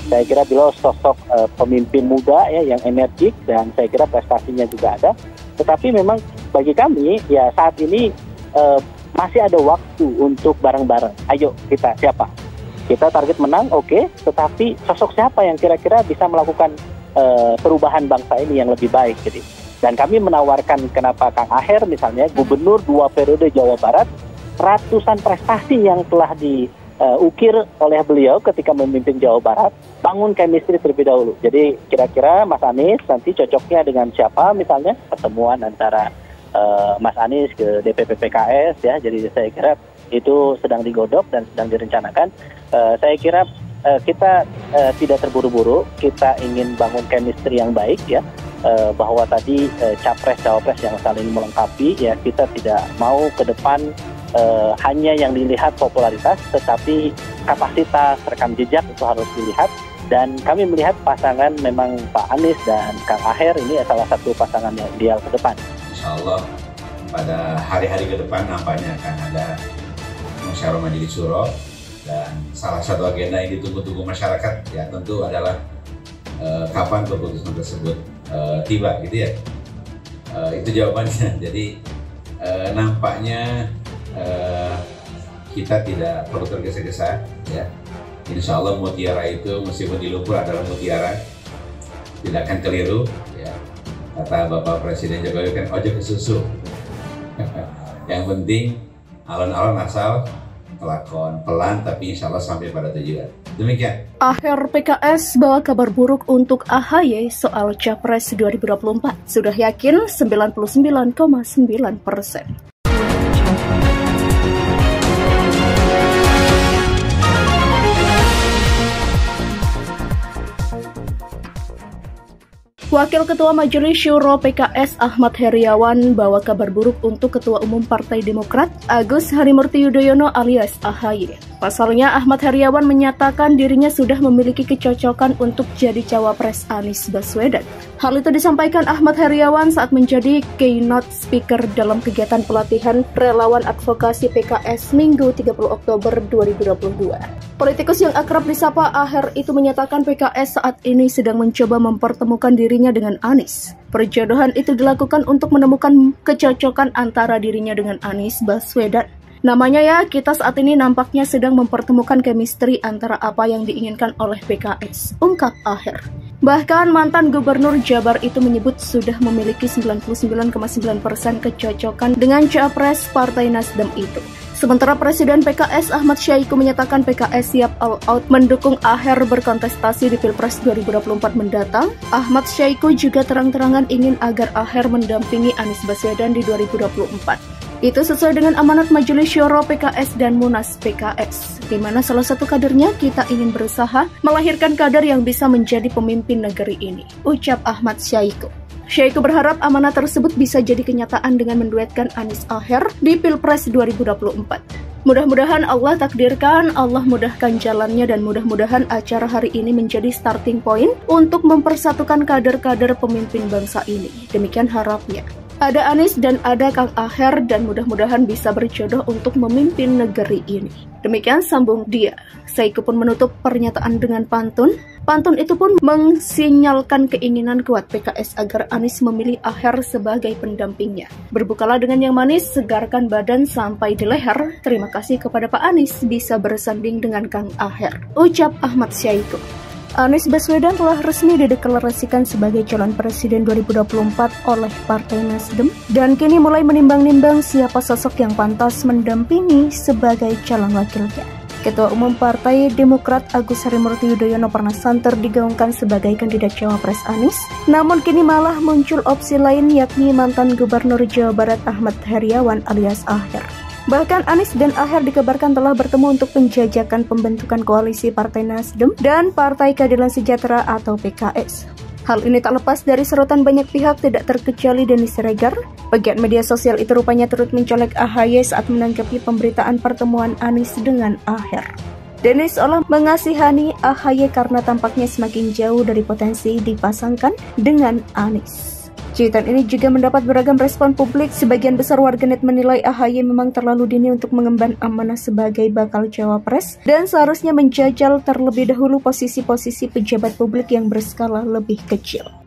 Saya kira beliau sosok pemimpin muda ya yang energik dan saya kira prestasinya juga ada. Tetapi memang bagi kami ya saat ini masih ada waktu untuk bareng-bareng. Ayo kita siapa? Kita target menang, oke. Tetapi sosok siapa yang kira-kira bisa melakukan perubahan bangsa ini yang lebih baik gitu. Dan kami menawarkan kenapa Kang Aher misalnya gubernur 2 periode Jawa Barat, ratusan prestasi yang telah diukir oleh beliau ketika memimpin Jawa Barat, bangun chemistry terlebih dahulu. Jadi kira-kira Mas Anies nanti cocoknya dengan siapa misalnya pertemuan antara Mas Anies ke DPP PKS ya. Jadi saya kira itu sedang digodok dan sedang direncanakan. Saya kira kita tidak terburu-buru, kita ingin bangun chemistry yang baik ya, bahwa tadi capres-cawapres yang saling melengkapi ya, kita tidak mau ke depan hanya yang dilihat popularitas, tetapi kapasitas, rekam jejak itu harus dilihat. Dan kami melihat pasangan memang Pak Anies dan Kang Aher ini salah satu pasangan yang ideal ke depan. Insya Allah pada hari-hari ke depan nampaknya akan ada musyawarah majelis syuro. Dan salah satu agenda yang ditunggu-tunggu masyarakat ya tentu adalah kapan keputusan tersebut tiba gitu ya. Itu jawabannya. Jadi nampaknya kita tidak perlu tergesa-gesa ya. Insya Allah mutiara itu meskipun di lumpur adalah mutiara, tidak akan keliru ya. Kata Bapak Presiden Jokowi kan ojo ke susu. Yang penting alon-alon asal kelakon pelan tapi insya Allah sampai pada tujuan. Demikian. Aher PKS bawa kabar buruk untuk AHY soal Capres 2024. Sudah yakin 99,9%. Wakil Ketua Majelis Syuro PKS Ahmad Heriawan bawa kabar buruk untuk Ketua Umum Partai Demokrat Agus Harimurti Yudhoyono alias AHY. Pasalnya Ahmad Heriawan menyatakan dirinya sudah memiliki kecocokan untuk jadi cawapres Anies Baswedan. Hal itu disampaikan Ahmad Heriawan saat menjadi keynote speaker dalam kegiatan pelatihan relawan advokasi PKS Minggu 30 Oktober 2022. Politikus yang akrab disapa Aher itu menyatakan PKS saat ini sedang mencoba mempertemukan dirinya dengan Anies. Perjodohan itu dilakukan untuk menemukan kecocokan antara dirinya dengan Anies Baswedan. Namanya ya, kita saat ini nampaknya sedang mempertemukan chemistry antara apa yang diinginkan oleh PKS, ungkap Aher. Bahkan mantan gubernur Jabar itu menyebut sudah memiliki 99,9% kecocokan dengan capres Partai Nasdem itu. Sementara Presiden PKS Ahmad Syaiqo menyatakan PKS siap all out mendukung Aher berkontestasi di Pilpres 2024 mendatang. Ahmad Syaiqo juga terang-terangan ingin agar Aher mendampingi Anies Baswedan di 2024. Itu sesuai dengan amanat Majelis Syuro PKS dan Munas PKS, di mana salah satu kadernya kita ingin berusaha melahirkan kader yang bisa menjadi pemimpin negeri ini, ucap Ahmad Syaiqo. Syaiqo berharap amanat tersebut bisa jadi kenyataan dengan menduetkan Anies Aher di Pilpres 2024. Mudah-mudahan Allah takdirkan, Allah mudahkan jalannya, dan mudah-mudahan acara hari ini menjadi starting point untuk mempersatukan kader-kader pemimpin bangsa ini. Demikian harapnya. Ada Anies dan ada Kang Aher dan mudah-mudahan bisa berjodoh untuk memimpin negeri ini. Demikian sambung dia. Syaiqo pun menutup pernyataan dengan pantun. Pantun itu pun mensinyalkan keinginan kuat PKS agar Anies memilih Aher sebagai pendampingnya. Berbukalah dengan yang manis, segarkan badan sampai di leher. Terima kasih kepada Pak Anies bisa bersanding dengan Kang Aher, ucap Ahmad Syaiqo. Anies Baswedan telah resmi dideklarasikan sebagai calon presiden 2024 oleh Partai Nasdem dan kini mulai menimbang-nimbang siapa sosok yang pantas mendampingi sebagai calon wakilnya. Ketua Umum Partai Demokrat Agus Harimurti Yudhoyono pernah santer digaungkan sebagai kandidat cawapres Anies, namun kini malah muncul opsi lain yakni mantan Gubernur Jawa Barat Ahmad Heriawan alias Aher. Bahkan Anies dan Aher dikabarkan telah bertemu untuk penjajakan pembentukan koalisi Partai Nasdem dan Partai Keadilan Sejahtera atau PKS. Hal ini tak lepas dari sorotan banyak pihak, tidak terkecuali Denny Siregar. Pegiat media sosial itu rupanya turut mencolek AHY saat menanggapi pemberitaan pertemuan Anies dengan Aher. Denny seolah mengasihani AHY karena tampaknya semakin jauh dari potensi dipasangkan dengan Anies. Cuitan ini juga mendapat beragam respon publik. Sebagian besar warganet menilai AHY memang terlalu dini untuk mengemban amanah sebagai bakal cawapres dan seharusnya menjajal terlebih dahulu posisi-posisi pejabat publik yang berskala lebih kecil.